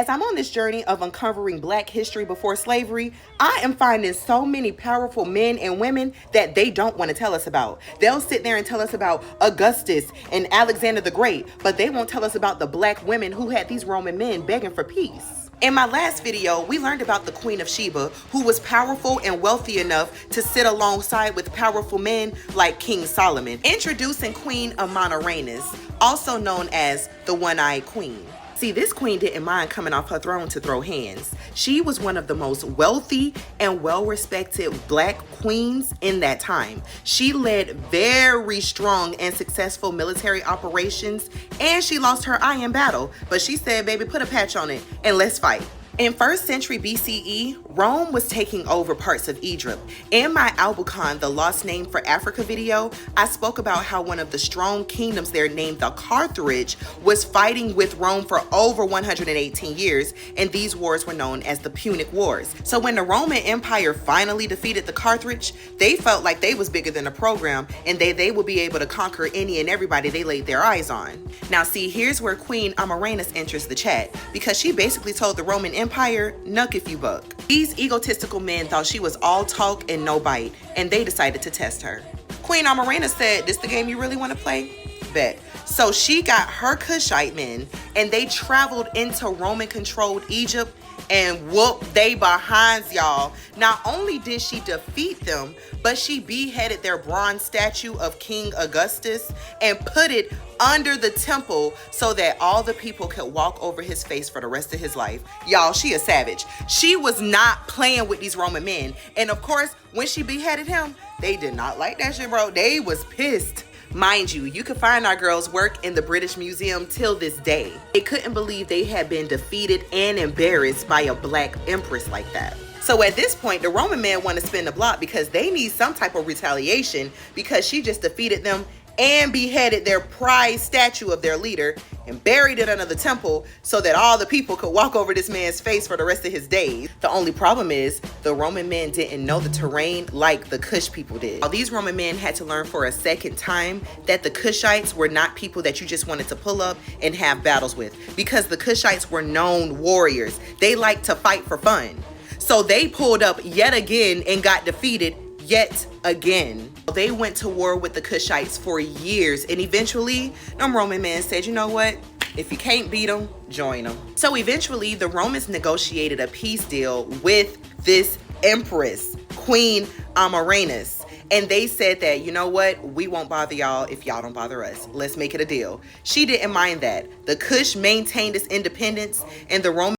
As I'm on this journey of uncovering Black history before slavery, I am finding so many powerful men and women that they don't want to tell us about. They'll sit there and tell us about Augustus and Alexander the Great, but they won't tell us about the Black women who had these Roman men begging for peace. In my last video, we learned about the Queen of Sheba, who was powerful and wealthy enough to sit alongside with powerful men like King Solomon. Introducing Queen Amanirenas, also known as the One-Eyed Queen. See, this queen didn't mind coming off her throne to throw hands. She was one of the most wealthy and well-respected Black queens in that time. She led very strong and successful military operations, and she lost her eye in battle. But she said, baby, put a patch on it and let's fight. In 1st century BCE, Rome was taking over parts of Egypt. In my Albuquerque, the Lost Name for Africa video, I spoke about how one of the strong kingdoms there named the Carthage was fighting with Rome for over 118 years, and these wars were known as the Punic Wars. So when the Roman Empire finally defeated the Carthage, they felt like they was bigger than the program, and they would be able to conquer any and everybody they laid their eyes on. Now see, here's where Queen Amanirenas enters the chat, because she basically told the Roman Empire, nuck if you buck. These egotistical men thought she was all talk and no bite, and they decided to test her. Queen Amanirenas said, this the game you really want to play? Bet. So she got her Cushite men, and they traveled into Roman-controlled Egypt and whooped they behinds, y'all. Not only did she defeat them, but she beheaded their bronze statue of King Augustus and put it under the temple so that all the people could walk over his face for the rest of his life. Y'all, she a savage. She was not playing with these Roman men. And of course, when she beheaded him, they did not like that shit, bro. They was pissed. Mind you, you can find our girls' work in the British Museum till this day. They couldn't believe they had been defeated and embarrassed by a Black empress like that. So at this point, the Roman men want to spin the block because they need some type of retaliation because she just defeated them and beheaded their prized statue of their leader and buried it under the temple so that all the people could walk over this man's face for the rest of his days. The only problem is the Roman men didn't know the terrain like the Kush people did. All these Roman men had to learn for a second time that the Kushites were not people that you just wanted to pull up and have battles with, because the Kushites were known warriors. They liked to fight for fun. So they pulled up yet again and got defeated yet again. They went to war with the Kushites for years, and eventually them Roman men said, you know what? If you can't beat them, join them. So eventually the Romans negotiated a peace deal with this empress, Queen Amanirenas. And they said that, you know what? We won't bother y'all if y'all don't bother us. Let's make it a deal. She didn't mind that. The Kush maintained its independence, and the Romans